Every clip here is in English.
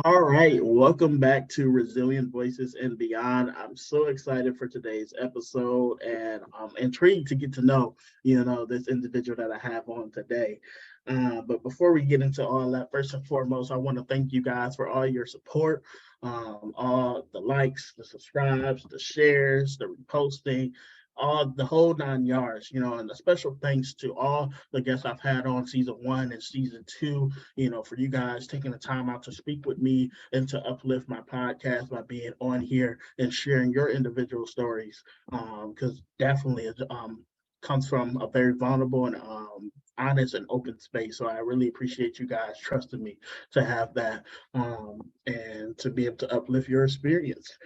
All right, welcome back to Resilient Voices and Beyond. I'm so excited for today's episode, and I'm intrigued to get to know, this individual that I have on today. But before we get into all that, first and foremost, I want to thank you guys for all your support, all the likes, the subscribes, the shares, the reposting, all the whole 9 yards, and a special thanks to all the guests I've had on season one and season two, for you guys taking the time out to speak with me and to uplift my podcast by being on here and sharing your individual stories. Because definitely it comes from a very vulnerable and honest and open space. So I really appreciate you guys trusting me to have that and to be able to uplift your experience.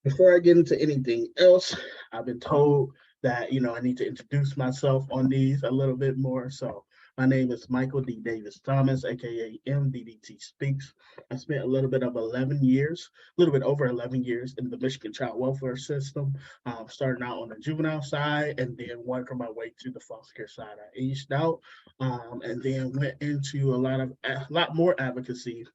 Before I get into anything else, I've been told that I need to introduce myself on these a little bit more. So my name is Michael D. Davis Thomas, aka MDDT Speaks. I spent a little bit of 11 years, a little bit over 11 years in the Michigan child welfare system, starting out on the juvenile side and then working my way to the foster care side. I aged out and then went into a lot more advocacy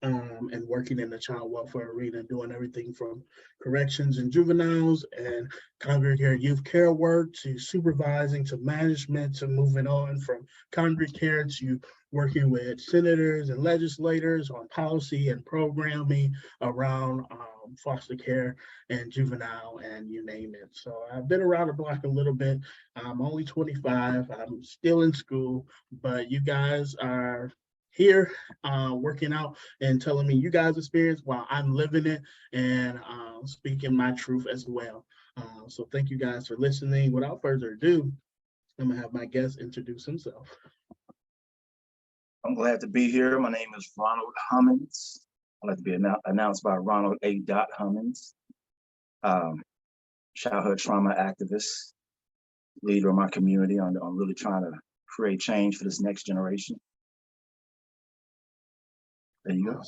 and working in the child welfare arena, doing everything from corrections and juveniles and congregate youth care work to supervising to management to moving on from congregate care to working with senators and legislators on policy and programming around foster care and juvenile and you name it. So I've been around the block a little bit. I'm only 25. I'm still in school, but you guys are here working out and telling me you guys experience while I'm living it and speaking my truth as well. So thank you guys for listening. Without further ado, I'm gonna have my guest introduce himself. I'm glad to be here. My name is Ronald Hummons. I'd like to be announced by Ronald A. Hummons, childhood trauma activist, leader of my community. I'm really trying to create change for this next generation. There you go.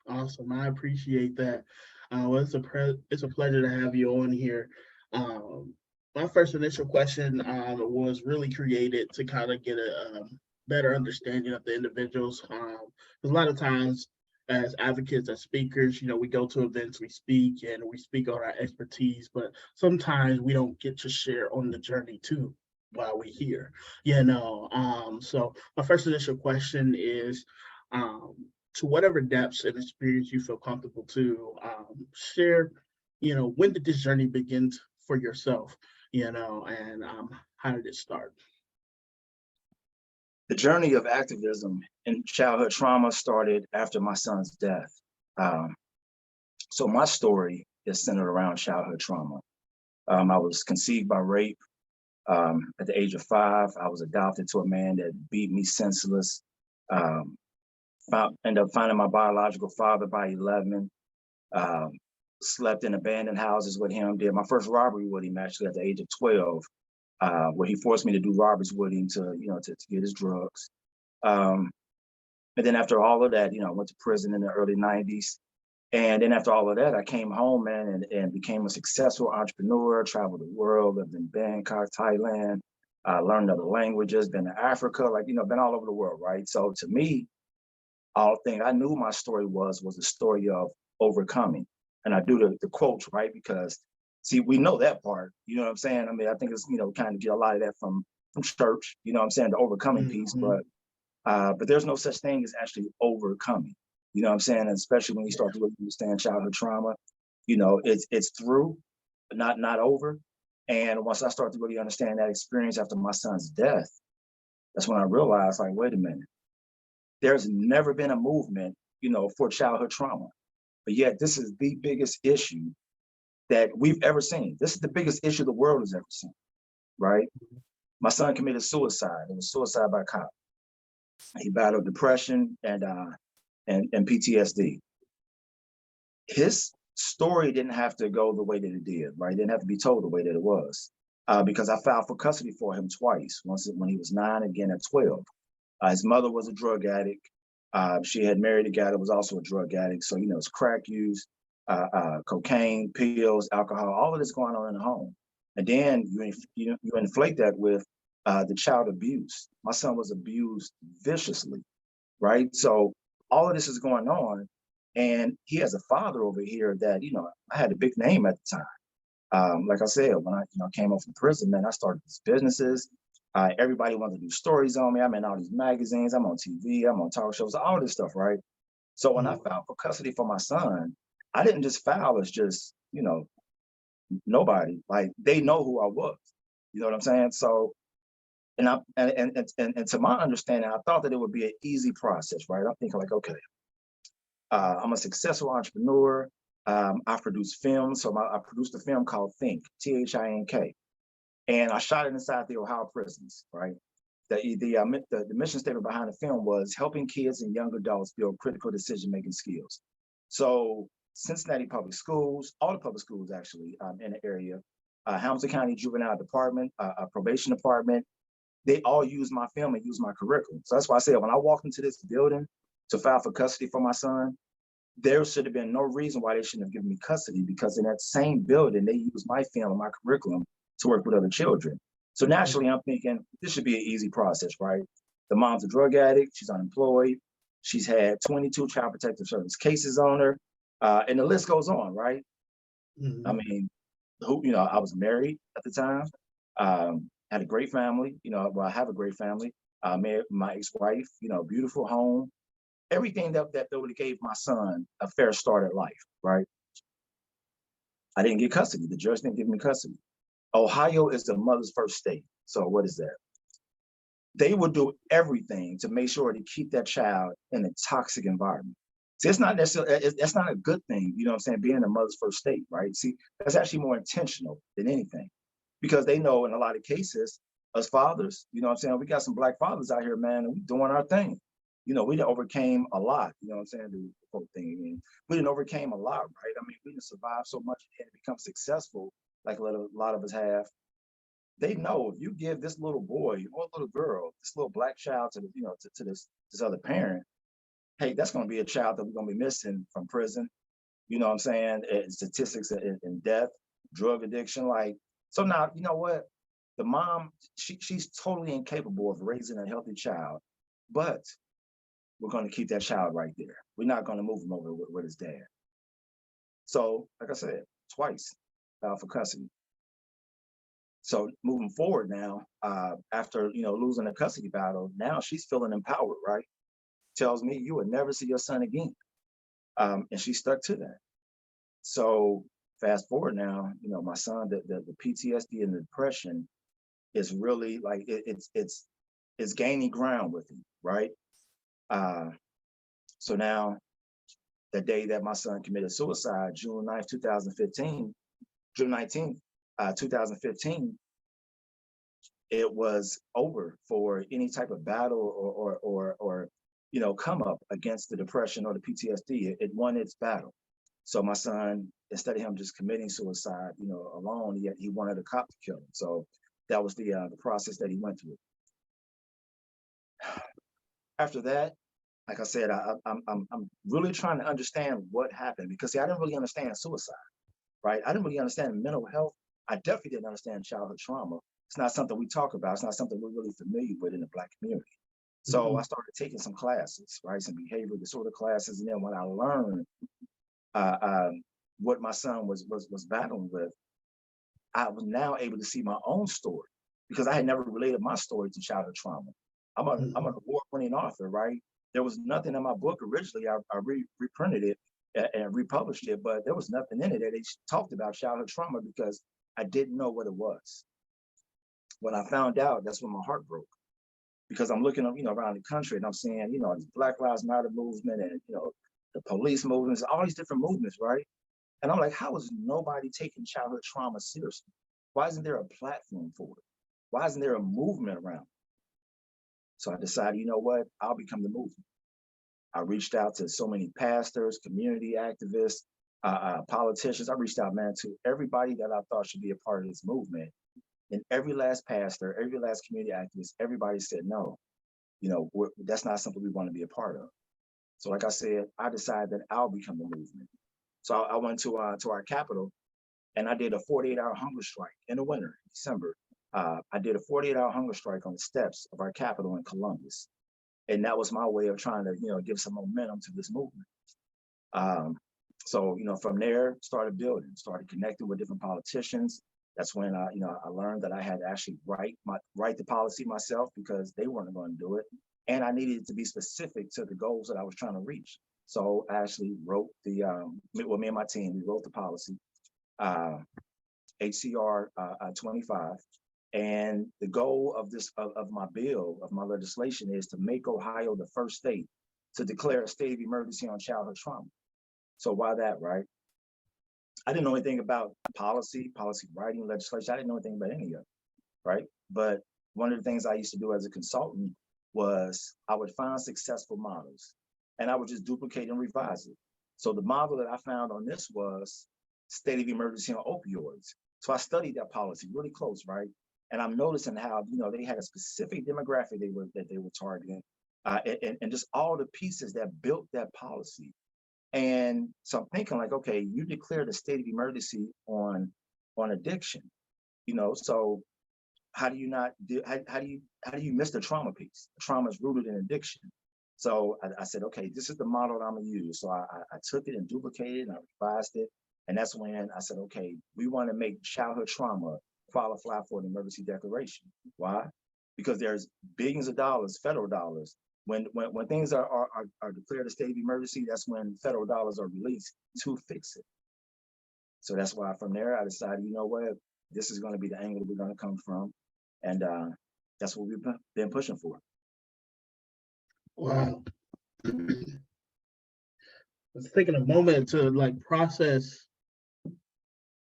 Awesome. I appreciate that. Well, it's a pleasure to have you on here. My first initial question was really created to kind of get a better understanding of the individuals. Because a lot of times, as advocates, as speakers, we go to events, we speak, and we speak on our expertise, but sometimes we don't get to share on the journey too while we're here. So my first initial question is. Um, to whatever depths and experience you feel comfortable to share, when did this journey begin for yourself, and how did it start? The journey of activism in childhood trauma started after my son's death. So my story is centered around childhood trauma. I was conceived by rape at the age of 5. I was adopted to a man that beat me senseless. Ended up finding my biological father by 11. Slept in abandoned houses with him. Did my first robbery with him actually at the age of 12, where he forced me to do robberies with him to get his drugs. And then after all of that, I went to prison in the early 90s. And then after all of that, I came home, man, and became a successful entrepreneur, traveled the world, lived in Bangkok, Thailand, learned other languages, been to Africa, been all over the world, right? So to me, all thing I knew my story was a story of overcoming. And I do the quotes, right? Because see, we know that part, you know what I'm saying? I mean, I think it's, kind of get a lot of that from church, you know what I'm saying, the overcoming piece, but there's no such thing as actually overcoming, you know what I'm saying? And especially when you start to really understand childhood trauma, it's through, but not over. And once I start to really understand that experience after my son's death, that's when I realized, like, wait a minute, there's never been a movement, for childhood trauma. But yet this is the biggest issue that we've ever seen. This is the biggest issue the world has ever seen, right? My son committed suicide. It was suicide by cop. He battled depression and PTSD. His story didn't have to go the way that it did, right? It didn't have to be told the way that it was, because I filed for custody for him twice, once when he was 9, again at 12. His mother was a drug addict. She had married a guy that was also a drug addict. So, it's crack use, cocaine, pills, alcohol, all of this going on in the home. And then you inflate that with the child abuse. My son was abused viciously, right? So all of this is going on, and he has a father over here that, I had a big name at the time. Like I said, when I came up from prison, man, I started these businesses. Everybody wanted to do stories on me. I'm in all these magazines. I'm on TV. I'm on talk shows. All this stuff, right? So when I filed for custody for my son, I didn't just file as just nobody. Like, they know who I was. You know what I'm saying? So, and to my understanding, I thought that it would be an easy process, right? I'm thinking like, okay, I'm a successful entrepreneur. I produce films. So I produced a film called Think, T-H-I-N-K. And I shot it inside the Ohio prisons, right? The mission statement behind the film was helping kids and young adults build critical decision-making skills. So Cincinnati Public Schools, all the public schools actually in the area, Hamilton County Juvenile Department, Probation Department, they all use my film and use my curriculum. So that's why I said, when I walked into this building to file for custody for my son, there should have been no reason why they shouldn't have given me custody, because in that same building, they use my film and my curriculum to work with other children. So naturally, I'm thinking this should be an easy process, right? The mom's a drug addict. She's unemployed. She's had 22 child protective service cases on her. And the list goes on, right? I mean, I was married at the time, had a great family, I have a great family. Married my ex-wife, beautiful home, everything that would have gave my son a fair start at life, right? I didn't get custody. The judge didn't give me custody. Ohio is the mother's first state. So what is that? They will do everything to make sure to keep that child in a toxic environment. See, it's not necessarily, that's not a good thing, you know what I'm saying, being a mother's first state, right? See, that's actually more intentional than anything, because they know in a lot of cases, us fathers, you know what I'm saying, we got some Black fathers out here, man, and we doing our thing. We overcame a lot, you know what I'm saying, the whole thing. And we didn't overcame a lot, right? I mean, we didn't survive so much and become successful like a lot of us have. They know if you give this little boy or little girl, this little Black child to this other parent, hey, that's going to be a child that we're going to be missing from prison. You know what I'm saying? Statistics in death, drug addiction. Like, so now, you know what? The mom, she's totally incapable of raising a healthy child, but we're going to keep that child right there. We're not going to move him over with his dad. So, like I said, twice filed for custody. So moving forward now, after losing the custody battle, now she's feeling empowered, right? Tells me you would never see your son again, and she stuck to that. So fast forward now, my son, the PTSD and the depression is really like it's gaining ground with him, right? So now, the day that my son committed suicide, June 19th, 2015, it was over for any type of battle or come up against the depression or the PTSD. It won its battle. So my son, instead of him just committing suicide, alone, he wanted a cop to kill him. So that was the process that he went through. After that, like I said, I'm really trying to understand what happened, because see, I didn't really understand suicide, right? I didn't really understand mental health. I definitely didn't understand childhood trauma. It's not something we talk about. It's not something we're really familiar with in the Black community. So I started taking some classes, right? Some behavioral disorder classes. And then when I learned what my son was battling with, I was now able to see my own story, because I had never related my story to childhood trauma. I'm an award-winning author, right? There was nothing in my book originally. I reprinted it and republished it, but there was nothing in it that they talked about childhood trauma, because I didn't know what it was. When I found out, that's when my heart broke, because I'm looking up, around the country, and I'm seeing, this Black Lives Matter movement and, the police movements, all these different movements, right? And I'm like, how is nobody taking childhood trauma seriously? Why isn't there a platform for it? Why isn't there a movement around it? So I decided, you know what? I'll become the movement. I reached out to so many pastors, community activists, politicians. I reached out, man, to everybody that I thought should be a part of this movement. And every last pastor, every last community activist, everybody said, no, that's not something we want to be a part of. So like I said, I decided that I'll become the movement. So I went to our capital, and I did a 48-hour hunger strike in the winter, December. I did a 48-hour hunger strike on the steps of our capital in Columbus. And that was my way of trying to, give some momentum to this movement. So, from there, started building, started connecting with different politicians. That's when I learned that I had to actually write the policy myself, because they weren't going to do it. And I needed to be specific to the goals that I was trying to reach. So I actually wrote me and my team, we wrote the policy, HCR 25. And the goal of my legislation is to make Ohio the first state to declare a state of emergency on childhood trauma. So why that, right? I didn't know anything about policy writing, legislation. I didn't know anything about any of it, right? But one of the things I used to do as a consultant was I would find successful models and I would just duplicate and revise it. So the model that I found on this was state of emergency on opioids. So I studied that policy really close, right? And I'm noticing how, they had a specific demographic that they were targeting, and just all the pieces that built that policy. And so I'm thinking like, okay, you declared a state of emergency on addiction, so how do you not do, how do you miss the trauma piece? Trauma is rooted in addiction. So I said, okay, this is the model that I'm gonna use. So I took it and duplicated and I revised it. And that's when I said, okay, we want to make childhood trauma qualify for an emergency declaration. Why? Because there's billions of dollars, federal dollars. When things are declared a state of emergency, that's when federal dollars are released to fix it. So that's why from there, I decided, what, this is going to be the angle that we're going to come from. And that's what we've been pushing for. Wow. It's taking a moment to like process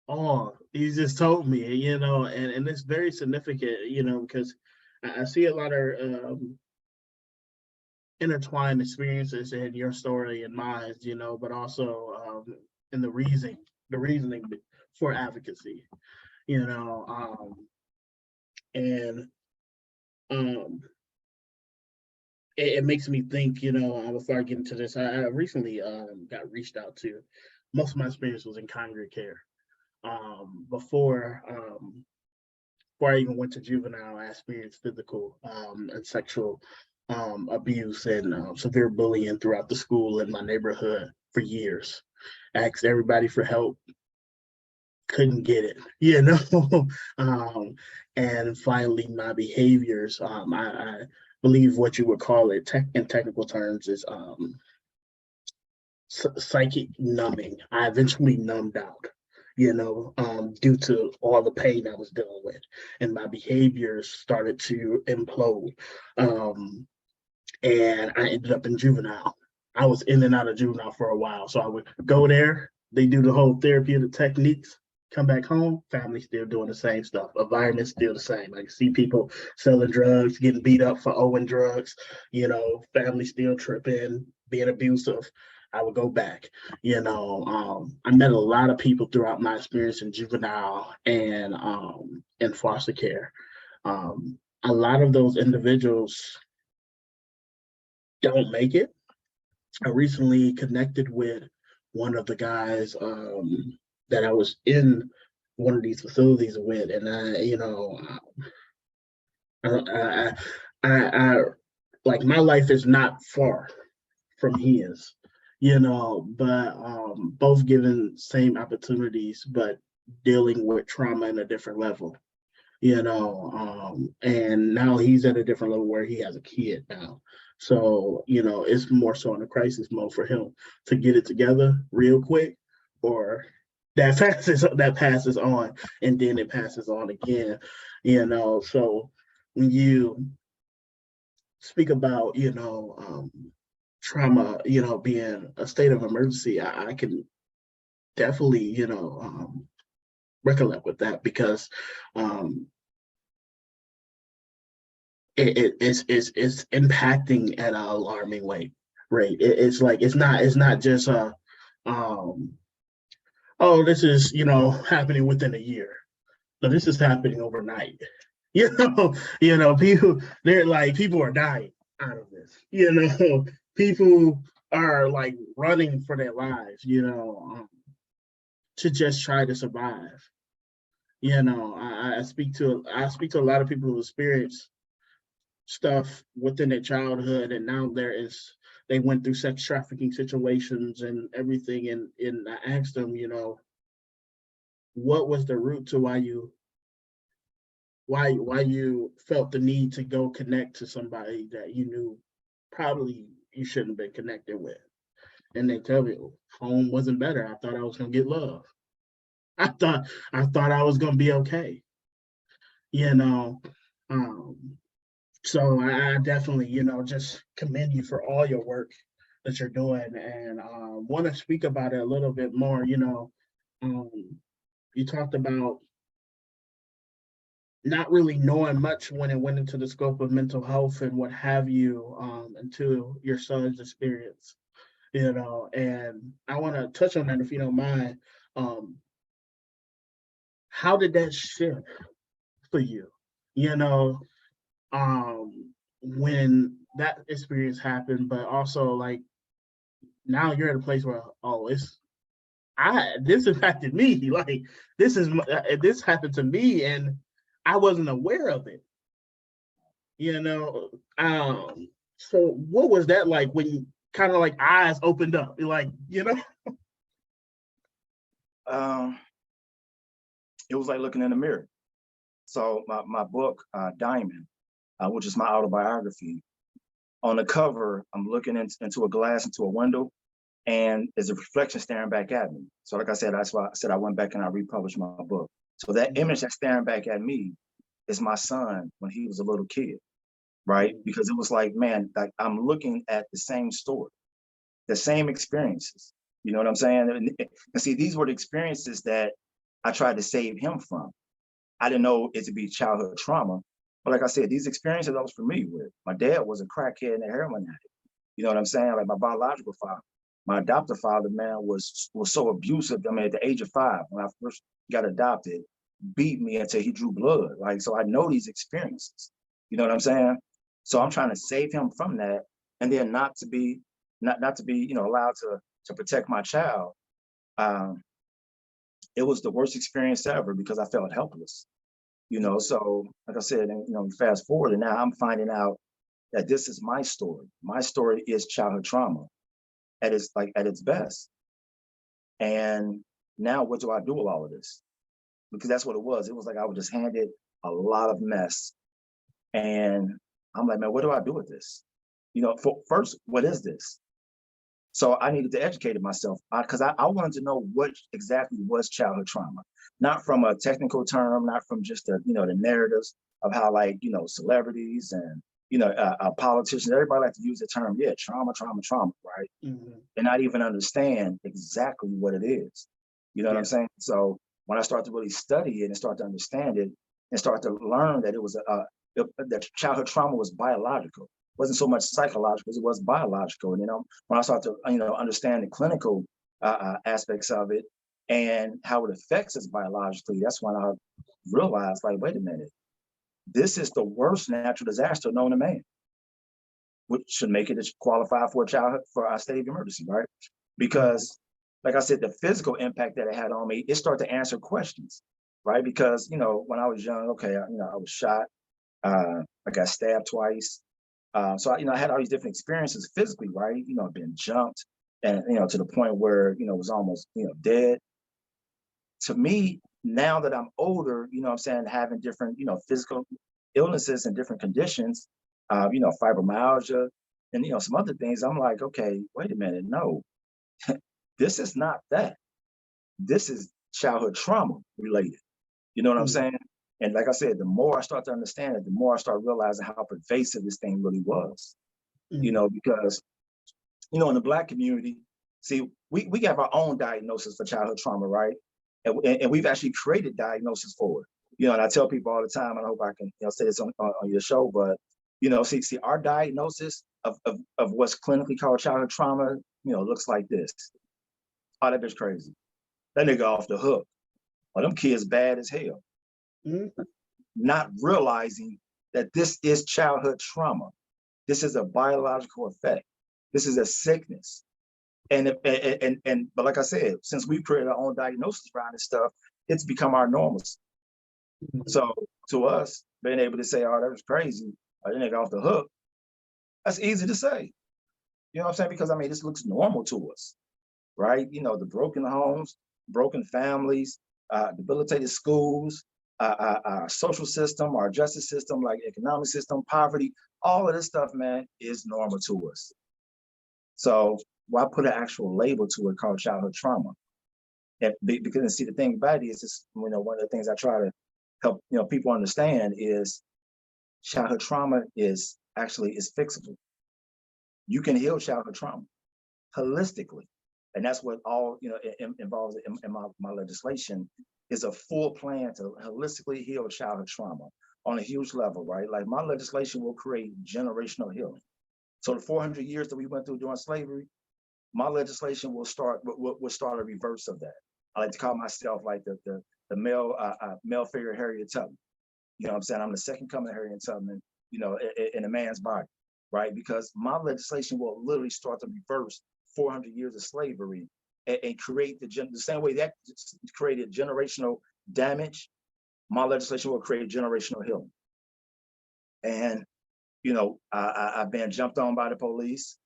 all you just told me, and it's very significant, because I see a lot of intertwined experiences in your story and mine, but also in the reasoning for advocacy, and it makes me think, before I get into this, I recently got reached out to. Most of my experience was in congregate care. Before I even went to juvenile, I experienced physical and sexual abuse and severe bullying throughout the school in my neighborhood for years. Asked everybody for help, couldn't get it, and finally my behaviors, I believe what you would call it in technical terms is psychic numbing. I eventually numbed out, due to all the pain I was dealing with, and my behaviors started to implode. And I ended up in juvenile. I was in and out of juvenile for a while. So I would go there, they do the whole therapeutic techniques, come back home, family still doing the same stuff. Environment still the same. I see people selling drugs, getting beat up for owing drugs, family still tripping, being abusive. I would go back. I met a lot of people throughout my experience in juvenile and in foster care. A lot of those individuals don't make it. I recently connected with one of the guys that I was in one of these facilities with, and I like, my life is not far from his, but both given same opportunities, but dealing with trauma in a different level, and now he's at a different level where he has a kid now. So, it's more so in a crisis mode for him to get it together real quick, or that passes on, and then it passes on again, So when you speak about, trauma, being a state of emergency, I can definitely, recollect with that, because it's impacting at an alarming rate. It's like it's not just oh, this is happening within a year. No, this is happening overnight. People are dying out of this. People are like running for their lives, to just try to survive. I speak to a lot of people who experience stuff within their childhood, and now they went through sex trafficking situations and everything. And I asked them, what was the root to why you felt the need to go connect to somebody that you knew probably you shouldn't have been connected with. And they tell me, home wasn't better. I thought I was gonna get love. I thought I thought I was gonna be okay. You know. Um, so I definitely, just commend you for all your work that you're doing, and want to speak about it a little bit more. Um, you talked about not really knowing much when it went into the scope of mental health and what have you, until your son's experience. And I want to touch on that if you don't mind. Um, how did that shift for you? You know, when that experience happened, but also like now you're at a place where, oh, this impacted me. Like this happened to me, and I wasn't aware of it. You know, so what was that like when you kind of like eyes opened up? Like, Um, it was like looking in the mirror. So my book, Diamond, which is my autobiography, on the cover, I'm looking into a glass, into a window, and there's a reflection staring back at me. So like I said, that's why I said I went back and I republished my book. So that image that's staring back at me is my son when he was a little kid, right? Because it was like, man, like I'm looking at the same story, the same experiences. You know what I'm saying? And see, these were the experiences that I tried to save him from. I didn't know it to be childhood trauma. But like I said, these experiences I was familiar with. My dad was a crackhead and a heroin addict. You know what I'm saying? Like my biological father, my adoptive father, man, was so abusive. I mean, at the age of 5, when I first got adopted, beat me until he drew blood. Like, so I know these experiences. You know what I'm saying? So I'm trying to save him from that, and then not to be, allowed to protect my child. Um, it was the worst experience ever because I felt helpless. So like I said, and fast forward, and now I'm finding out that this is my story. My story is childhood trauma at its best. And now what do I do with all of this? Because that's what it was. It was like I was just handed a lot of mess. And I'm like, man, what do I do with this? First, what is this? So I needed to educate myself because I wanted to know what exactly was childhood trauma, not from a technical term, not from just the narratives of how celebrities and politicians, everybody like to use the term, yeah, trauma, right? Mm-hmm. And not even understand exactly what it is. You know what I'm saying? So when I start to really study it and start to understand it and start to learn that it was that childhood trauma was biological, wasn't so much psychological as it was biological. And when I start to understand the clinical aspects of it and how it affects us biologically, that's when I realized, like, wait a minute, this is the worst natural disaster known to man, which should make it qualify for a state of emergency, right? Because, like I said, the physical impact that it had on me, it started to answer questions, right? Because when I was young, okay, I was shot, I got stabbed twice. So I had all these different experiences physically, right? Being jumped, and to the point where it was almost dead. To me, now that I'm older, what I'm saying, having different physical illnesses and different conditions, fibromyalgia, and some other things, I'm like, okay, wait a minute, no, this is not that. This is childhood trauma related. You know what I'm saying? And like I said, the more I start to understand it, the more I start realizing how pervasive this thing really was. Because in the Black community, see, we have our own diagnosis for childhood trauma, right? And we've actually created diagnosis for it. And I tell people all the time, and I hope I can say this on your show, but see, our diagnosis of what's clinically called childhood trauma, looks like this. Oh, that bitch crazy. That nigga off the hook. Oh, them kids bad as hell. Mm-hmm. Not realizing that this is childhood trauma. This is a biological effect. This is a sickness. But like I said, since we created our own diagnosis around this stuff, it's become our normalcy. Mm-hmm. So to us, being able to say, oh, that was crazy, or the nigga off the hook. That's easy to say. You know what I'm saying? Because I mean, this looks normal to us, right? You know, the broken homes, broken families, debilitated schools, our social system, our justice system, like economic system, poverty, all of this stuff, man, is normal to us. So why put an actual label to it called childhood trauma? Because see, the thing about it is, just, you know, one of the things I try to help, you know, people understand is childhood trauma is fixable. You can heal childhood trauma holistically, and that's what all, you know, involves in my legislation is a full plan to holistically heal childhood trauma on a huge level, right? Like my legislation will create generational healing. So the 400 years that we went through during slavery, my legislation will start a reverse of that. I like to call myself like the male figure Harriet Tubman. You know what I'm saying? I'm the second coming of Harriet Tubman, you know, in a man's body, right? Because my legislation will literally start to reverse 400 years of slavery and create the same way that created generational damage. My legislation will create generational healing. And, you know, I've been jumped on by the police.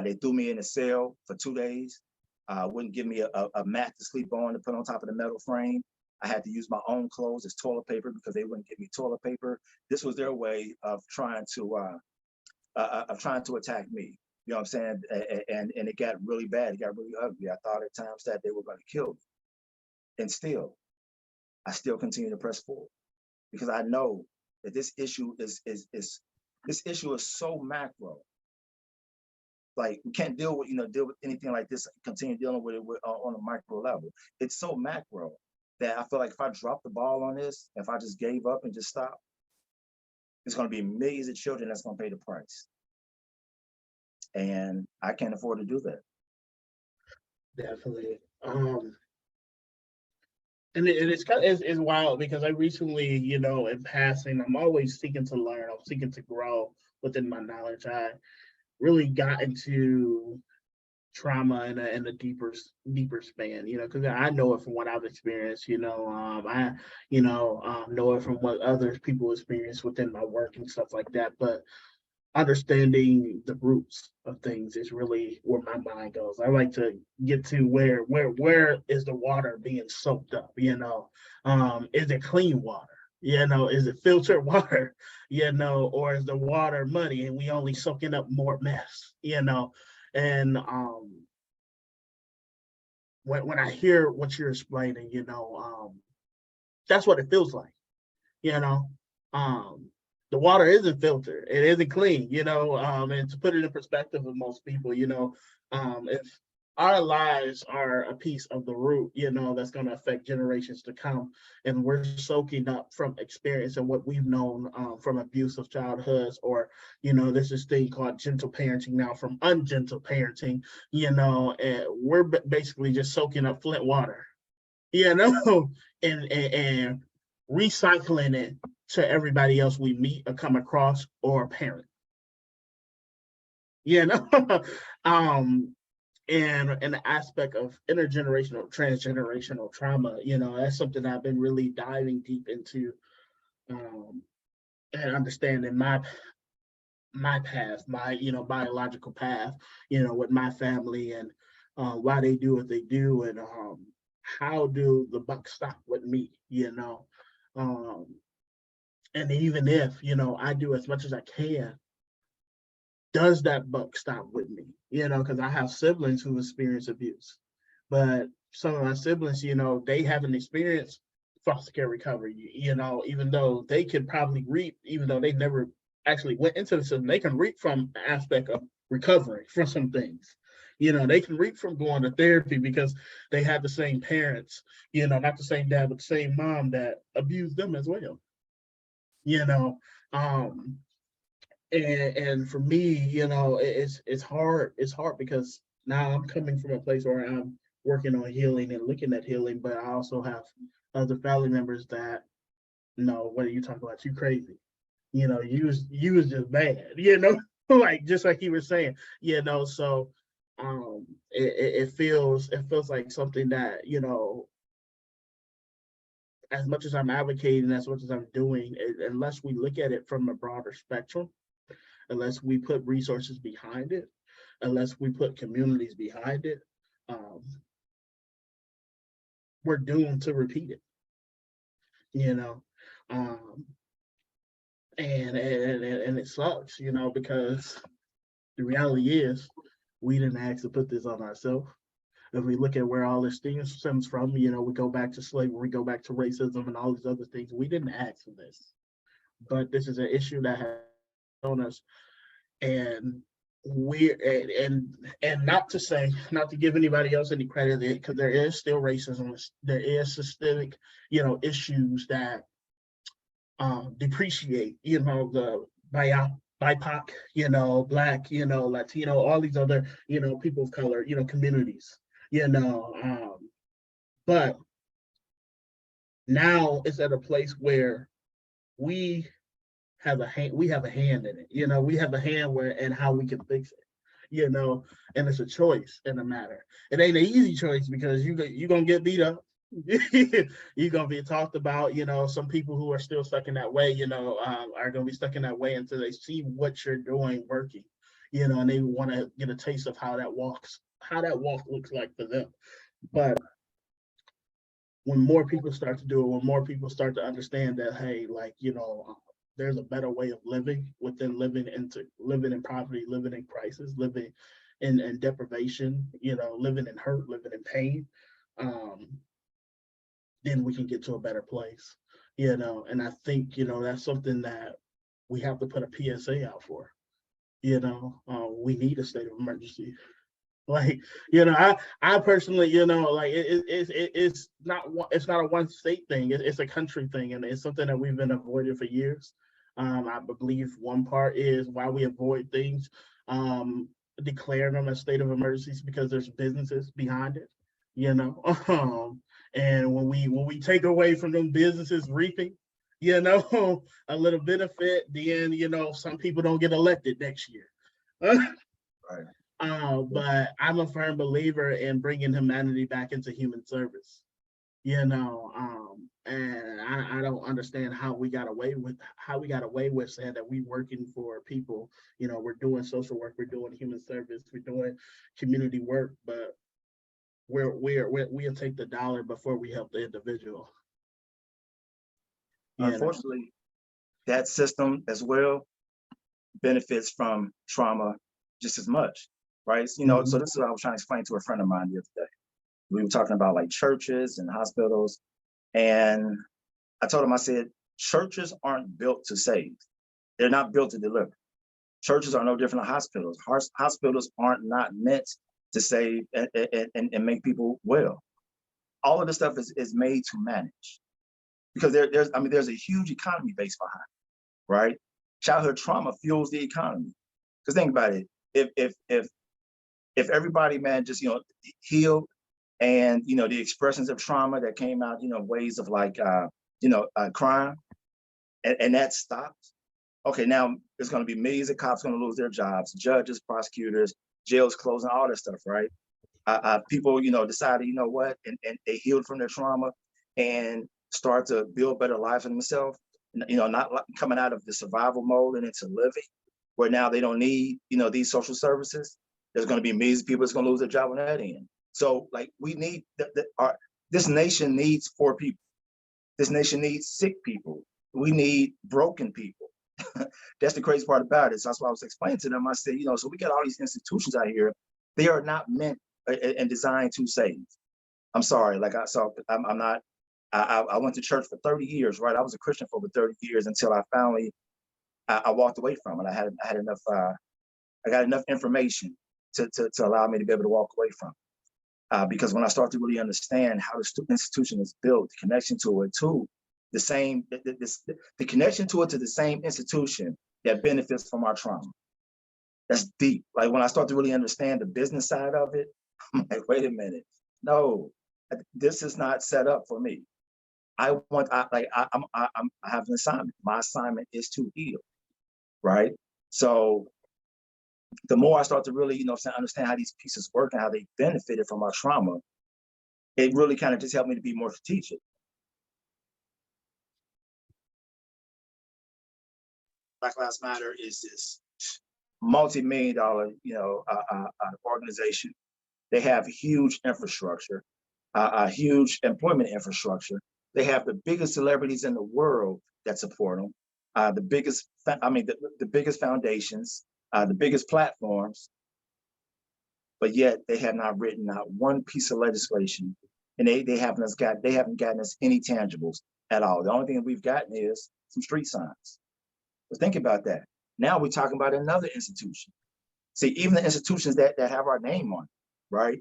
They threw me in a cell for 2 days. Wouldn't give me a mat to sleep on to put on top of the metal frame. I had to use my own clothes as toilet paper because they wouldn't give me toilet paper. This was their way of trying to attack me. You know what I'm saying? And it got really bad. It got really ugly. I thought at times that they were going to kill me. And still, I still continue to press forward because I know that this issue is so macro. Like we can't deal with anything like this, continue dealing with it on a micro level. It's so macro that I feel like if I drop the ball on this, if I just gave up and just stopped, it's going to be millions of children that's going to pay the price. And I can't afford to do that. Definitely. And it's wild because I recently, you know, in passing, I'm always seeking to learn. I'm seeking to grow within my knowledge. I really got into trauma in a deeper span, you know, because I know it from what I've experienced, you know. I know it from what other people experience within my work and stuff like that. But understanding the roots of things is really where my mind goes. I like to get to where is the water being soaked up, you know? Is it clean water? You know, is it filtered water? You know, or is the water muddy and we only soaking up more mess, you know? And when I hear what you're explaining, you know, that's what it feels like, you know. The water isn't filtered, it isn't clean, you know. And to put it in perspective of most people, you know, if our lives are a piece of the root, you know, that's going to affect generations to come, and we're soaking up from experience and what we've known from abusive childhoods, or, you know, there's this thing called gentle parenting now from ungentle parenting, you know, and we're basically just soaking up Flint water, you know, and recycling it to everybody else we meet or come across or parent. You know, and the aspect of intergenerational, transgenerational trauma, you know, that's something I've been really diving deep into, and understanding my path, my, you know, biological path, you know, with my family, and why they do what they do, and how do the buck stop with me, you know. And even if, you know, I do as much as I can, does that buck stop with me? You know, because I have siblings who experience abuse, but some of my siblings, you know, they haven't experienced foster care recovery, you know, even though they could probably reap, even though they never actually went into the system, they can reap from the aspect of recovery from some things. You know, they can reap from going to therapy because they had the same parents, you know, not the same dad, but the same mom that abused them as well. You know, and for me, you know, it's hard. It's hard because now I'm coming from a place where I'm working on healing and looking at healing, but I also have other family members that, no, what are you talking about? You crazy? You know, you was just bad. You know, like just like you were saying. You know, so it feels like something that, you know, as much as I'm advocating, as much as I'm doing, unless we look at it from a broader spectrum, unless we put resources behind it, unless we put communities behind it, um, we're doomed to repeat it, you know. Um, and it sucks, because the reality is we didn't ask to put this on ourselves. If we look at where all this thing stems from, we go back to slavery, we go back to racism and all these other things. We didn't ask for this, but this is an issue that has on us, and and not to say, not to give anybody else any credit, because there is still racism, there is systemic, issues that depreciate, the BIPOC, Black, Latino, all these other, people of color, communities, but now it's at a place where we we have a hand in it, we have a hand where and how we can fix it, and it's a choice in the matter. It ain't an easy choice because you're gonna get beat up. You're gonna be talked about. Some people who are still stuck in that way, are gonna be stuck in that way until they see what you're doing working, and they want to get a taste of how that walk looks like for them. But when more people start to do it, when more people start to understand that, hey, there's a better way of living within living in poverty, living in crisis, living in deprivation, living in hurt, living in pain, then we can get to a better place, and I think, that's something that we have to put a PSA out for, we need a state of emergency. Like, I personally, it's not a one state thing. It's a country thing, and it's something that we've been avoiding for years. I believe one part is why we avoid things, declaring them as state of emergencies, because there's businesses behind it, and when we take away from them businesses reaping, a little benefit, then some people don't get elected next year. Right. But I'm a firm believer in bringing humanity back into human service, and I don't understand how we got away with saying that we working for people, we're doing social work, we're doing human service, we're doing community work, but we'll take the dollar before we help the individual. Unfortunately, that system as well benefits from trauma just as much, right? So this is what I was trying to explain to a friend of mine the other day. We were talking about like churches and hospitals, and I told him, I said, churches aren't built to save. They're not built to deliver. Churches are no different than hospitals. Hospitals aren't not meant to save and make people well. All of this stuff is made to manage, because there's a huge economy based behind it, right? Childhood trauma fuels the economy. Because think about it, if everybody, man, just healed, and the expressions of trauma that came out, ways of like crime, and that stops. Okay, now there's going to be millions of cops going to lose their jobs, judges, prosecutors, jails closing, all that stuff, right? People, decided, what, and they healed from their trauma and start to build better lives for themselves. Not coming out of the survival mode and into living, where now they don't need, these social services. There's going to be millions of people that's going to lose their job on that end. So, like, we need this nation needs poor people. This nation needs sick people. We need broken people. That's the crazy part about it. So that's why I was explaining to them. I said, so we got all these institutions out here. They are not meant and designed to save. I'm sorry. Like I'm not. I went to church for 30 years, right? I was a Christian for over 30 years until I finally I walked away from it. I had enough. I got enough information to allow me to be able to walk away from it. Because when I start to really understand how the institution is built, the connection to it to the same, the connection to it to the same institution that benefits from our trauma. That's deep. Like when I start to really understand the business side of it, I'm like, wait a minute, no, this is not set up for me. I have an assignment. My assignment is to heal, right? So the more I start to really, understand how these pieces work and how they benefited from our trauma, it really kind of just helped me to be more strategic. Black Lives Matter is this multi-million dollar, organization. They have huge infrastructure, a huge employment infrastructure. They have the biggest celebrities in the world that support them, the biggest foundations, the biggest platforms, but yet they have not written out one piece of legislation, and they haven't gotten us any tangibles at all. The only thing that we've gotten is some street signs. But think about that. Now we're talking about another institution. See, even the institutions that have our name on it, right,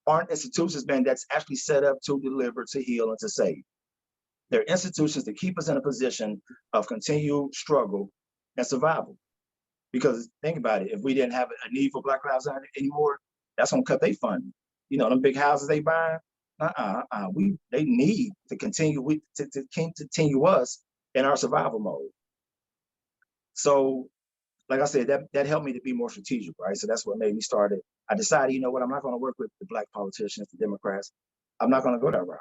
aren't institutions, man, that's actually set up to deliver, to heal, and to save. They're institutions that keep us in a position of continued struggle and survival. Because think about it, if we didn't have a need for Black Lives Matter anymore, that's gonna cut their funding. Them big houses they buy, they need to continue to continue us in our survival mode. So, like I said, that helped me to be more strategic, right? So that's what made me start it. I decided, you know what, I'm not gonna work with the Black politicians, the Democrats. I'm not gonna go that route,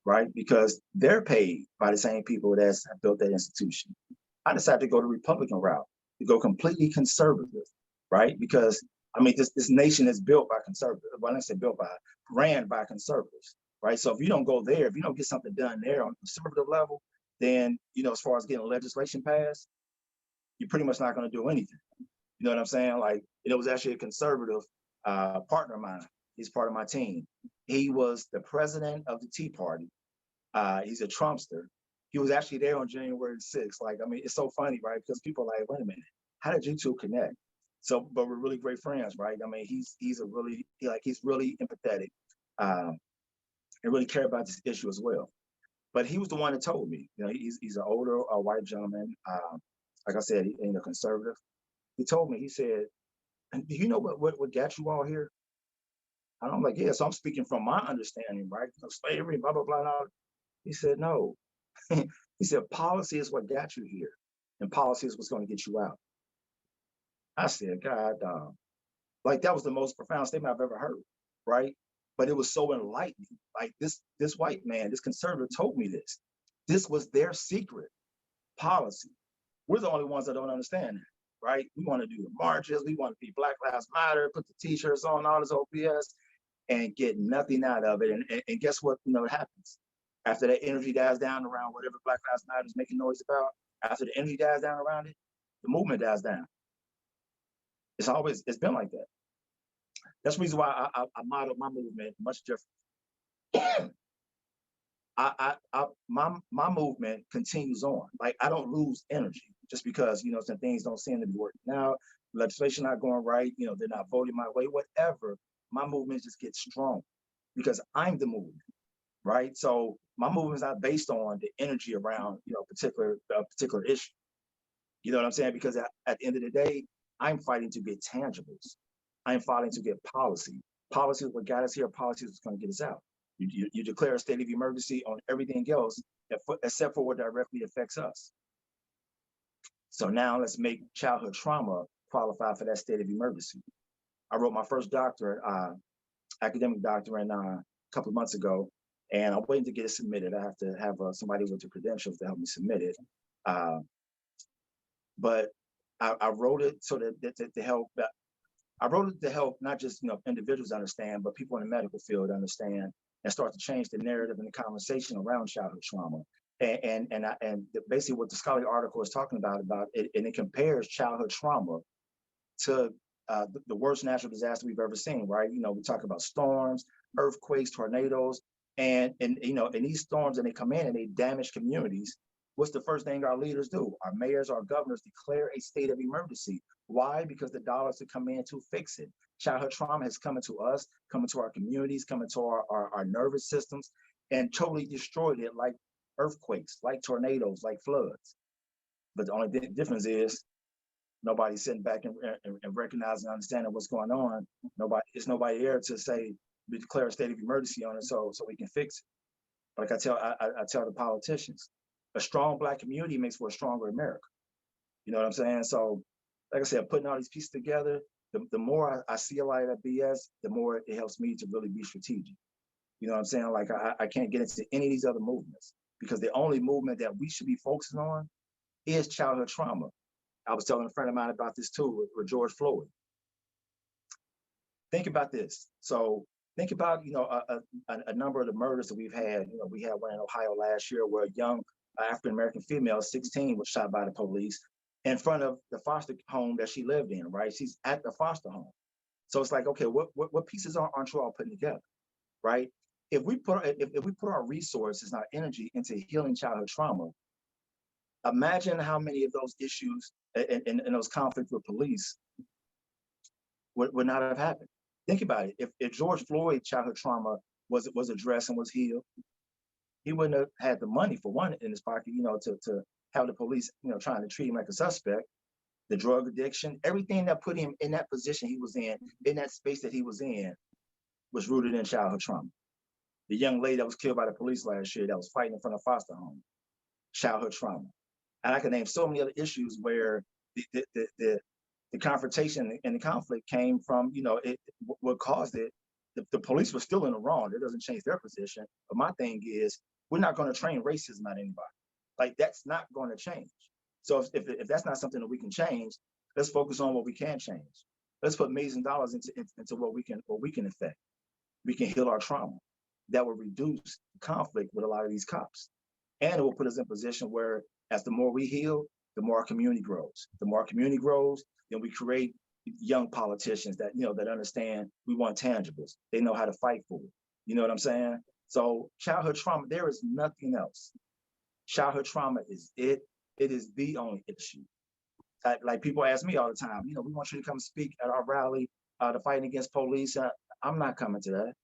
right? Because they're paid by the same people that have built that institution. I decided to go the Republican route, to go completely conservative, right? Because this nation is built by conservatives. Well, I didn't say built by, ran by conservatives, right? So if you don't go there, if you don't get something done there on a conservative level, then as far as getting legislation passed, you're pretty much not going to do anything. You know what I'm saying? Like, it was actually a conservative partner of mine. He's part of my team. He was the president of the Tea Party. He's a Trumpster. He was actually there on January 6th. Like, it's so funny, right? Because people are like, wait a minute, how did you two connect? So, but we're really great friends, right? He's really empathetic and really care about this issue as well. But he was the one that told me, he's an older white gentleman. Like I said, conservative. He told me, he said, do you know what got you all here? And I'm like, yeah, so I'm speaking from my understanding, right? Slavery, blah, blah, blah, blah. He said, no. He said, policy is what got you here, and policy is what's going to get you out. I said, God, like, that was the most profound statement I've ever heard, right? But it was so enlightening. Like, this white man, this conservative told me this. This was their secret policy. We're the only ones that don't understand that, right? We want to do the marches. We want to be Black Lives Matter, put the T-shirts on, all this OPS, and get nothing out of it. And guess what? It happens. After that energy dies down around whatever Black Lives Matter is making noise about, after the energy dies down around it, the movement dies down. It's been like that. That's the reason why I modeled my movement much different. My movement continues on. Like, I don't lose energy just because, some things don't seem to be working out, legislation not going right, they're not voting my way, whatever. My movement just gets strong because I'm the movement, right? So my movement is not based on the energy around, a particular issue. You know what I'm saying? Because at the end of the day, I'm fighting to get tangibles. I'm fighting to get policy. Policy is what got us here. Policy is what's going to get us out. You declare a state of emergency on everything else except for what directly affects us. So now let's make childhood trauma qualify for that state of emergency. I wrote my first doctorate, academic doctorate, a couple of months ago, and I'm waiting to get it submitted. I have to have somebody with the credentials to help me submit it. But I wrote it so that to help. I wrote it to help not just individuals understand, but people in the medical field understand and start to change the narrative and the conversation around childhood trauma. And basically what the scholarly article is talking about it, and it compares childhood trauma to the worst natural disaster we've ever seen, right? We talk about storms, earthquakes, tornadoes, and these storms, and they come in and they damage communities. What's the first thing our leaders do? Our mayors, our governors declare a state of emergency. Why? Because the dollars have come in to fix it. Childhood trauma has come into us, come into our communities, come into our nervous systems, and totally destroyed it, like earthquakes, like tornadoes, like floods. But the only difference is nobody's sitting back and recognizing and understanding what's going on. It's nobody here to say, we declare a state of emergency on it so we can fix it. Like I tell the politicians, a strong Black community makes for a stronger America. You know what I'm saying? So, like I said, putting all these pieces together, the more I see a lot of that BS, the more it helps me to really be strategic. You know what I'm saying? Like, I can't get into any of these other movements because the only movement that we should be focusing on is childhood trauma. I was telling a friend of mine about this too with George Floyd. Think about this. So think about, a number of the murders that we've had. We had one in Ohio last year where a young African-American female, 16, was shot by the police in front of the foster home that she lived in, right? She's at the foster home. So it's like, okay, what pieces aren't you all putting together, right? If we put our resources and our energy into healing childhood trauma, imagine how many of those issues and those conflicts with police would not have happened. Think about it. If George Floyd childhood trauma was addressed and was healed, he wouldn't have had the money, for one, in his pocket, to have the police, trying to treat him like a suspect. The drug addiction, everything that put him in that position he was in that space that he was in, was rooted in childhood trauma. The young lady that was killed by the police last year that was fighting in front of foster home, childhood trauma. And I can name so many other issues where the confrontation and the conflict came from, what caused it. The police were still in the wrong. It doesn't change their position. But my thing is, we're not going to train racism at anybody. Like, that's not going to change. So if that's not something that we can change, let's focus on what we can change. Let's put millions of dollars into what we can affect. We can heal our trauma. That will reduce conflict with a lot of these cops. And it will put us in a position where, as the more we heal, the more our community grows. The more our community grows, then we create young politicians that that understand we want tangibles. They know how to fight for it. You know what I'm saying? So childhood trauma, there is nothing else. Childhood trauma is it. It is the only issue. Like people ask me all the time, we want you to come speak at our rally, to fighting against police. I'm not coming to that.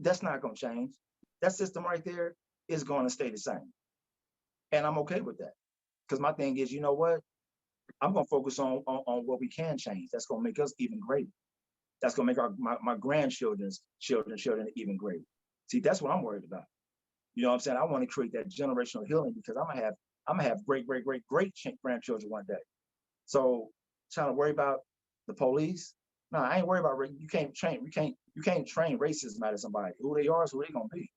That's not going to change. That system right there is going to stay the same. And I'm okay with that. Because my thing is, you know what? I'm going to focus on what we can change. That's going to make us even greater. That's going to make my grandchildren's children even greater. See, that's what I'm worried about. You know what I'm saying? I want to create that generational healing, because I'm gonna have great grandchildren one day. So trying to worry about the police? No, I ain't worried about race. You can't train racism out of somebody. Who they are is who they gonna be.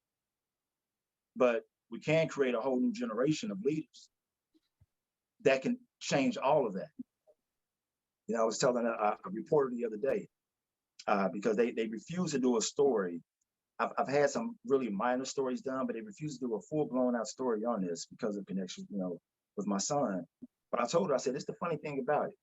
But we can create a whole new generation of leaders that can change all of that. I was telling a reporter the other day, because they refused to do a story. I've had some really minor stories done, but they refused to do a full-blown out story on this because of connections, with my son. But I told her, I said, this is the funny thing about it.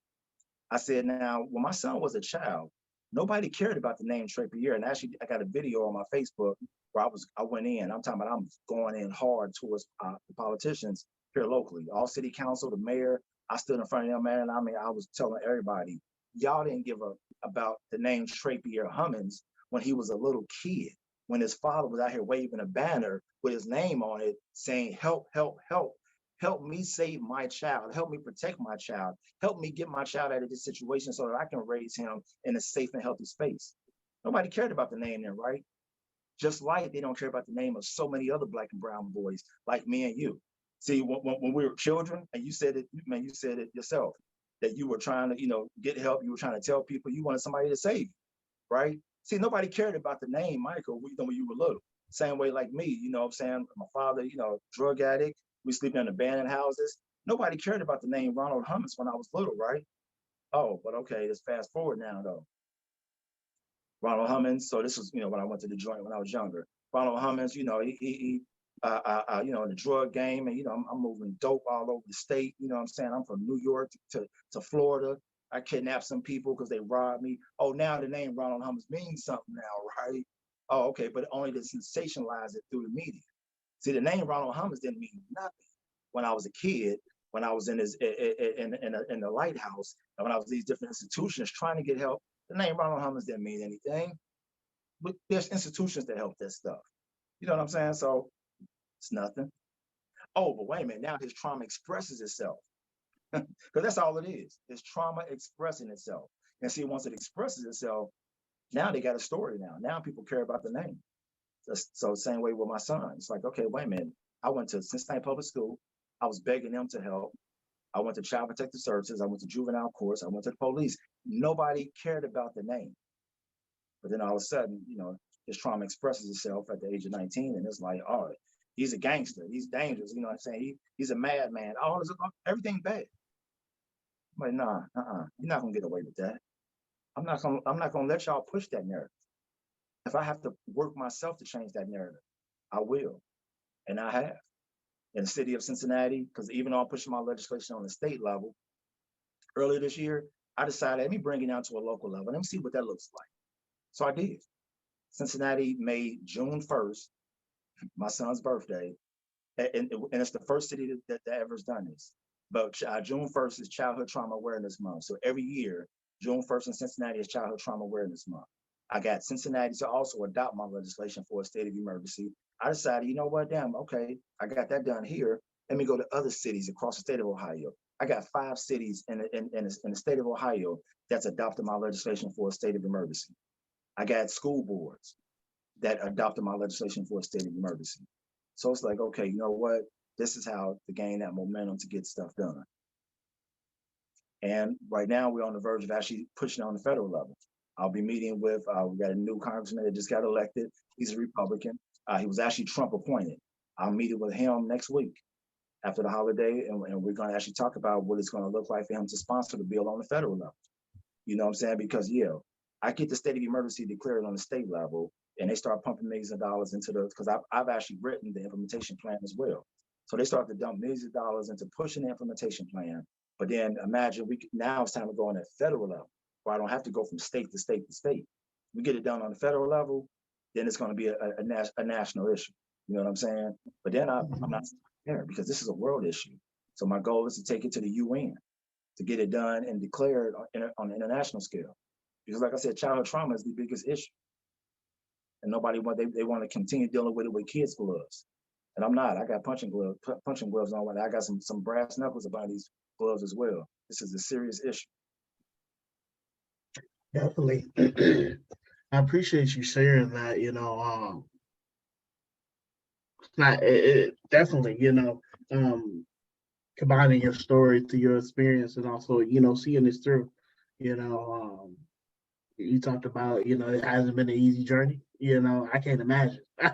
I said, now, when my son was a child, nobody cared about the name Trey Pierre. And actually, I got a video on my Facebook where I went in. I'm talking about, I'm going in hard towards the politicians here locally, all city council, the mayor. I stood in front of them, man. I mean, I was telling everybody, y'all didn't give a about the name Trey Pierre Hummons when he was a little kid, when his father was out here waving a banner with his name on it saying, help, help, help. Help me save my child. Help me protect my child. Help me get my child out of this situation so that I can raise him in a safe and healthy space. Nobody cared about the name then, right? Just like they don't care about the name of so many other Black and brown boys like me and you. See, when we were children, and you said it, man, you said it yourself, that you were trying to, get help. You were trying to tell people you wanted somebody to save you, right? See, nobody cared about the name Michael when you were little. Same way like me, what I'm saying? My father, drug addict. We sleeping in abandoned houses. Nobody cared about the name Ronald Hummons when I was little, right? Oh, but okay, let's fast forward now though. Ronald Hummons. So this was, when I went to the joint when I was younger. Ronald Hummons, he in the drug game, and I'm moving dope all over the state. You know what I'm saying? I'm from New York to Florida. I kidnapped some people because they robbed me. Oh, now the name Ronald Hummons means something now, right? Oh, okay, but only to sensationalize it through the media. See, the name Ronald Hummons didn't mean nothing when I was a kid, when I was in the lighthouse, and when I was in these different institutions trying to get help. The name Ronald Hummons didn't mean anything. But there's institutions that help that stuff. You know what I'm saying? So it's nothing. Oh, but wait a minute. Now his trauma expresses itself. Because that's all it is. It's trauma expressing itself. And see, once it expresses itself, now they got a story now. Now people care about the name. So same way with my son. It's like, okay, wait a minute. I went to Cincinnati Public School. I was begging them to help. I went to Child Protective Services. I went to juvenile courts. I went to the police. Nobody cared about the name. But then all of a sudden, his trauma expresses itself at the age of 19. And it's like, oh, He's a gangster. He's dangerous. You know what I'm saying? He's a madman. All this, everything bad. I'm like, nah, you're not gonna get away with that. I'm not gonna let y'all push that narrative. If I have to work myself to change that narrative, I will, and I have. In the city of Cincinnati, because even though I'm pushing my legislation on the state level, earlier this year, I decided let me bring it down to a local level. Let me see what that looks like. So I did. Cincinnati made June 1st, my son's birthday, and it's the first city that ever's done this. But June 1st is Childhood Trauma Awareness Month. So every year, June 1st in Cincinnati is Childhood Trauma Awareness Month. I got Cincinnati to also adopt my legislation for a state of emergency. I decided, you know what, damn, okay, I got that done here. Let me go to other cities across the state of Ohio. I got 5 cities in the state of Ohio that's adopted my legislation for a state of emergency. I got school boards that adopted my legislation for a state of emergency. So it's like, okay, you know what? This is how to gain that momentum to get stuff done. And right now we're on the verge of actually pushing on the federal level. I'll be meeting with, we got a new congressman that just got elected. He's a Republican. He was actually Trump appointed. I'll meet with him next week after the holiday, and we're going to actually talk about what it's going to look like for him to sponsor the bill on the federal level. You know what I'm saying? Because, yeah, I get the state of emergency declared on the state level, and they start pumping millions of dollars into the, because I've actually written the implementation plan as well. So they start to dump millions of dollars into pushing the implementation plan. But then imagine now it's time to go on that federal level, where I don't have to go from state to state to state. We get it done on the federal level, then it's going to be a national issue. You know what I'm saying? But then I'm not there because this is a world issue. So my goal is to take it to the UN to get it done and declared on an international scale. Because like I said, childhood trauma is the biggest issue. And nobody they want to continue dealing with it with kids' gloves. And I'm not. I got punching gloves on. I got some brass knuckles about these gloves as well. This is a serious issue. Definitely. I appreciate you sharing that, definitely, combining your story to your experience and also, seeing this through, you talked about, it hasn't been an easy journey. I can't imagine. I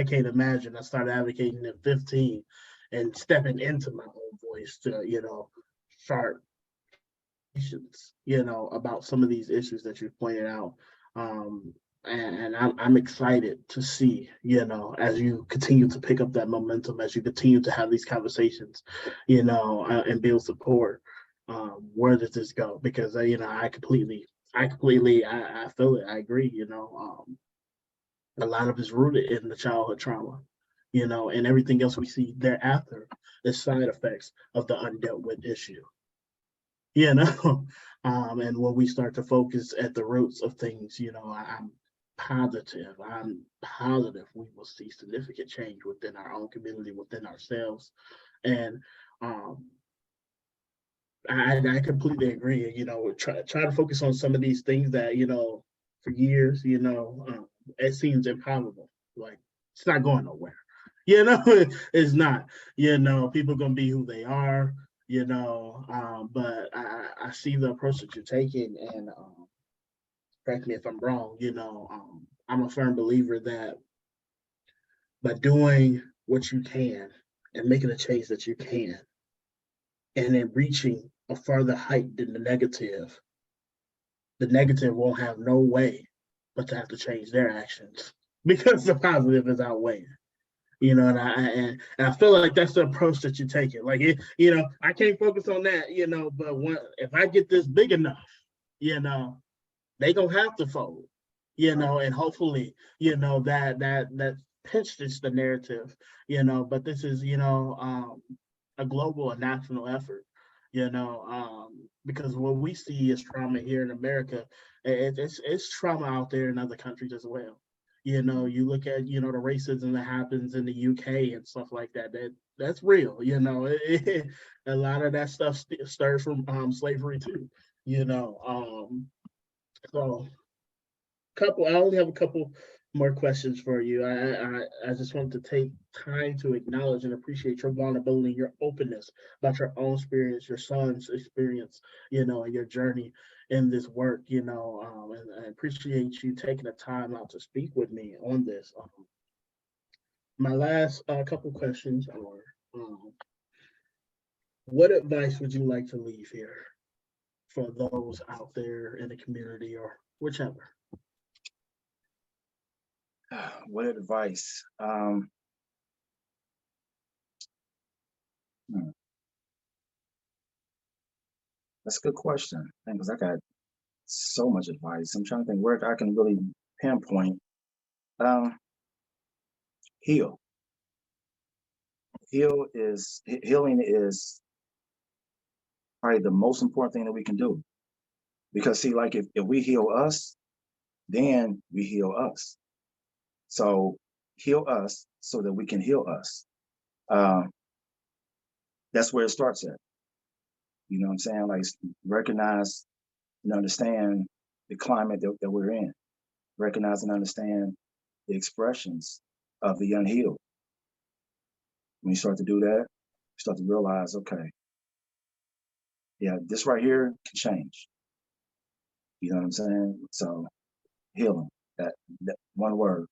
can't imagine. I started advocating at 15 and stepping into my own voice to, start, about some of these issues that you pointed out. And I'm excited to see, as you continue to pick up that momentum, as you continue to have these conversations, and build support. Where does this go? Because I completely, I feel it. I agree. A lot of it's rooted in the childhood trauma, and everything else we see thereafter is side effects of the undealt with issue. And when we start to focus at the roots of things, I'm positive we will see significant change within our own community, within ourselves. And I completely agree. Try to focus on some of these things that for years, it seems improbable. Like it's not going nowhere. It's not. People are gonna be who they are. But I see the approach that you're taking, and correct me if I'm wrong. I'm a firm believer that by doing what you can and making a change that you can, and then reaching a further height than the negative won't have no way but to have to change their actions because the positive is outweighing. And I feel like that's the approach that you're taking. Like I can't focus on that, but if I get this big enough, they gonna have to fold, and hopefully, that pinches the narrative, but this is, a global and national effort, because what we see is trauma here in America, it's trauma out there in other countries as well. You look at, the racism that happens in the UK and stuff like that, that's real, a lot of that stuff stirs from slavery too, so I only have a couple more questions for you. I just want to take time to acknowledge and appreciate your vulnerability, your openness about your own experience, your son's experience, and your journey in this work, and I appreciate you taking the time out to speak with me on this. My last couple questions are, what advice would you like to leave here for those out there in the community or whichever? What advice? Hmm, that's a good question. Because I got so much advice. I'm trying to think where I can really pinpoint. Um, heal. Healing is probably the most important thing that we can do. Because see, like if we heal us, then we heal us. So heal us so that we can heal us. Um, that's where it starts at. You know what I'm saying? Like recognize and understand the climate that we're in. Recognize and understand the expressions of the unhealed. When you start to do that, you start to realize, okay, yeah, this right here can change. You know what I'm saying? So healing, that one word.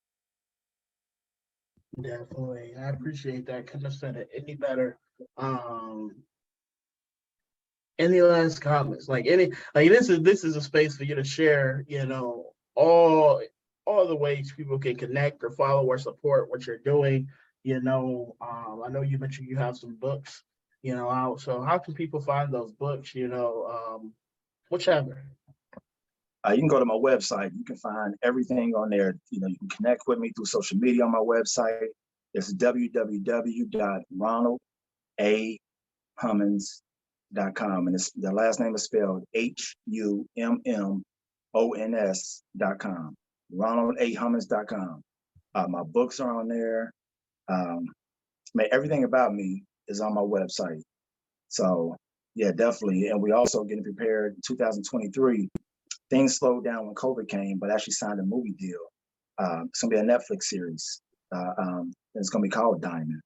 Definitely. I appreciate that. Couldn't have said it any better. Um, any last comments? This is a space for you to share, all the ways people can connect or follow or support what you're doing. I know you mentioned you have some books, out. So how can people find those books, whichever. You can go to my website. You can find everything on there. You know, you can connect with me through social media on my website. It's www.ronaldahummons.com. And the last name is spelled HUMMONS.com. RonaldAHummons.com. My books are on there. Um, everything about me is on my website. So yeah, definitely. And we also getting prepared in 2023. Things slowed down when COVID came, but actually signed a movie deal. It's gonna be a Netflix series. It's gonna be called Diamond.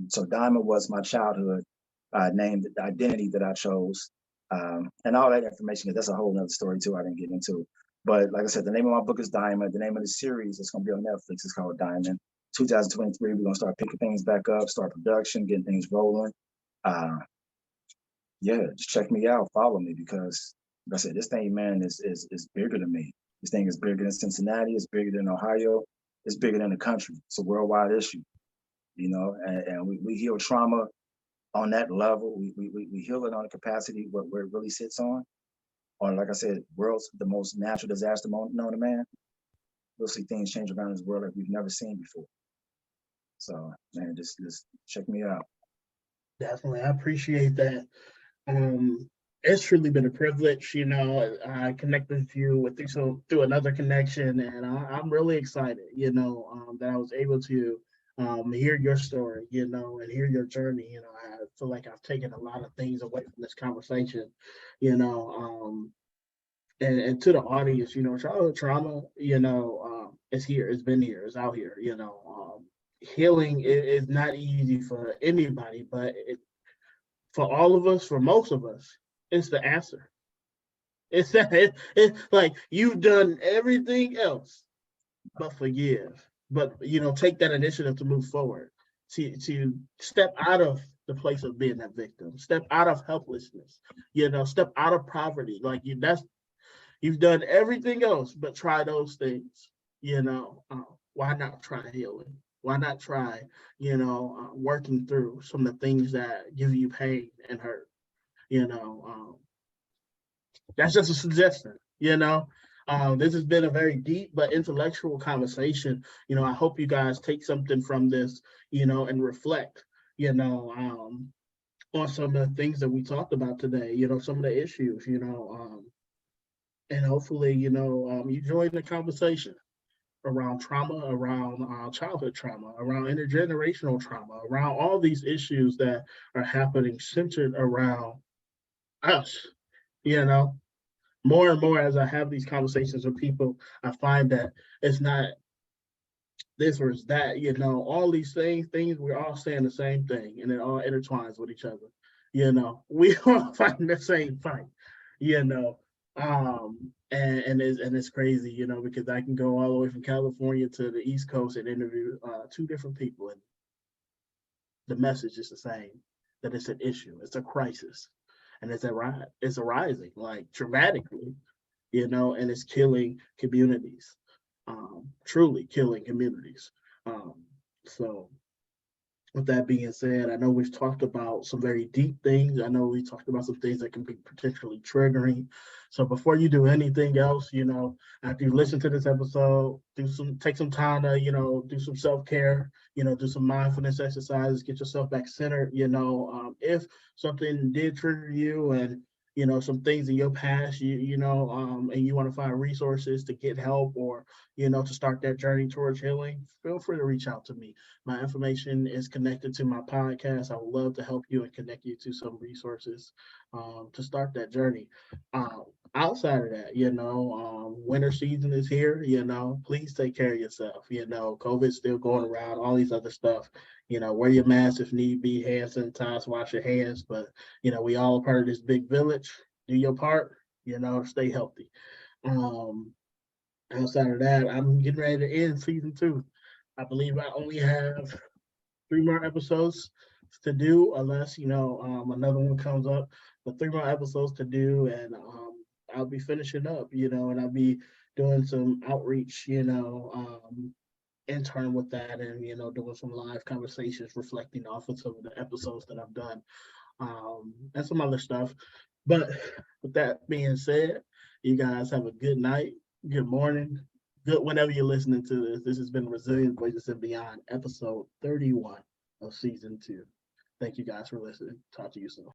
So Diamond was my childhood name, the identity that I chose, and all that information. That's a whole nother story too. I didn't get into. But like I said, the name of my book is Diamond. The name of the series is gonna be on Netflix. It's called Diamond. 2023, we're gonna start picking things back up, start production, getting things rolling. Uh, yeah, just check me out, follow me because like I said, this thing, man, is bigger than me. This thing is bigger than Cincinnati, it's bigger than Ohio, it's bigger than the country. It's a worldwide issue, and we heal trauma on that level. We heal it on the capacity where it really sits on. Or like I said, world's the most natural disaster known to man. We'll see things change around this world like we've never seen before. So man, just check me out. Definitely. I appreciate that. It's truly been a privilege. I connected with you through another connection, and I'm really excited. That I was able to hear your story. And hear your journey. I feel like I've taken a lot of things away from this conversation. You know, and to the audience, childhood trauma, it's here, it's been here, it's out here. Healing is not easy for anybody, but for all of us, for most of us, it's the answer. It's like you've done everything else but forgive. But take that initiative to move forward, to step out of the place of being that victim, step out of helplessness, step out of poverty. Like you've done everything else but try those things. Why not try healing? Why not try, working through some of the things that give you pain and hurt? You know, that's just a suggestion. This has been a very deep but intellectual conversation. I hope you guys take something from this, and reflect, on some of the things that we talked about today. Some of the issues. And hopefully, you join the conversation around trauma, around childhood trauma, around intergenerational trauma, around all these issues that are happening centered around us. You know, more and more as I have these conversations with people, I find that it's not this or it's that. All these things we're all saying the same thing, and it all intertwines with each other. We all fighting the same fight. You know, and it's crazy, because I can go all the way from California to the East Coast and interview two different people, and the message is the same, that it's an issue, it's a crisis, and it's arising like dramatically, and it's killing communities, truly killing communities. Um, so with that being said, I know we've talked about some very deep things. I know we talked about some things that can be potentially triggering. So before you do anything else, after you listen to this episode, take some time to, do some self-care, do some mindfulness exercises, get yourself back centered. If something did trigger you, and some things in your past, and you want to find resources to get help, or to start that journey towards healing, feel free to reach out to me. My information is connected to my podcast. I would love to help you and connect you to some resources to start that journey. Um, Outside of that, winter season is here. Please take care of yourself. COVID's still going around, all these other stuff. Wear your mask if need be, hand sanitize, wash your hands. But, we all are part of this big village. Do your part, stay healthy. Um, Outside of that, I'm getting ready to end season 2. I believe I only have 3 more episodes to do, unless another one comes up. But 3 more episodes to do, and I'll be finishing up, and I'll be doing some outreach, intern with that, and doing some live conversations, reflecting off of some of the episodes that I've done, and some other stuff. But with that being said, you guys have a good night, good morning, good whenever you're listening to this. This has been Resilient Voices and Beyond, episode 31 of season 2. Thank you guys for listening. Talk to you soon.